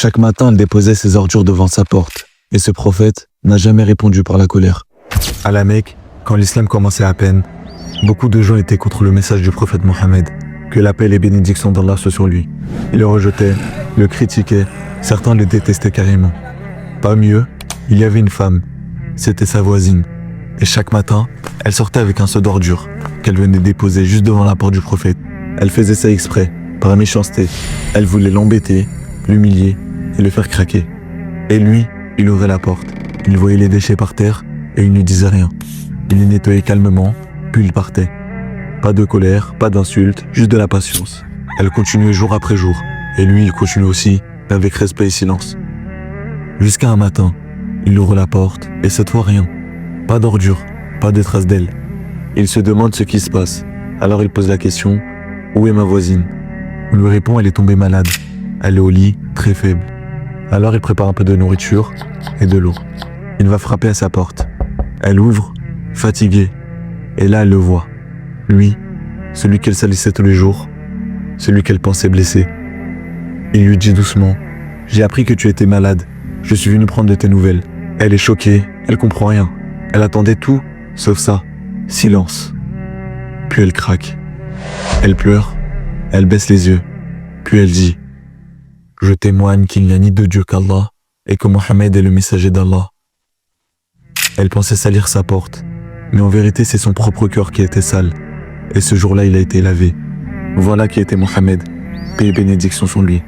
Chaque matin, elle déposait ses ordures devant sa porte. Et ce prophète n'a jamais répondu par la colère. À la Mecque, quand l'islam commençait à peine, beaucoup de gens étaient contre le message du prophète Mohammed. Que la paix et les bénédictions d'Allah soient sur lui. Ils le rejetaient, le critiquaient, certains le détestaient carrément. Parmi eux, il y avait une femme. C'était sa voisine. Et chaque matin, elle sortait avec un seau d'ordures qu'elle venait déposer juste devant la porte du prophète. Elle faisait ça exprès, par méchanceté. Elle voulait l'embêter, l'humilier et le faire craquer. Et lui, il ouvrait la porte. Il voyait les déchets par terre et il ne disait rien. Il les nettoyait calmement, puis il partait. Pas de colère, pas d'insultes, juste de la patience. Elle continuait jour après jour. Et lui, il continuait aussi, mais avec respect et silence. Jusqu'à un matin, il ouvre la porte et cette fois rien. Pas d'ordures, pas de traces d'elle. Il se demande ce qui se passe. Alors il pose la question, où est ma voisine? On lui répond, elle est tombée malade. Elle est au lit, très faible. Alors il prépare un peu de nourriture et de l'eau. Il va frapper à sa porte. Elle ouvre, fatiguée. Et là, elle le voit. Lui, celui qu'elle salissait tous les jours, celui qu'elle pensait blessé. Il lui dit doucement, « J'ai appris que tu étais malade. Je suis venu prendre de tes nouvelles. » Elle est choquée, elle comprend rien. Elle attendait tout, sauf ça. Silence. Puis elle craque. Elle pleure, elle baisse les yeux. Puis elle dit, « Je témoigne qu'il n'y a ni de Dieu qu'Allah et que Mohammed est le messager d'Allah. » Elle pensait salir sa porte, mais en vérité c'est son propre cœur qui était sale. Et ce jour-là, il a été lavé. Voilà qui était Mohammed, paix et bénédiction sur lui.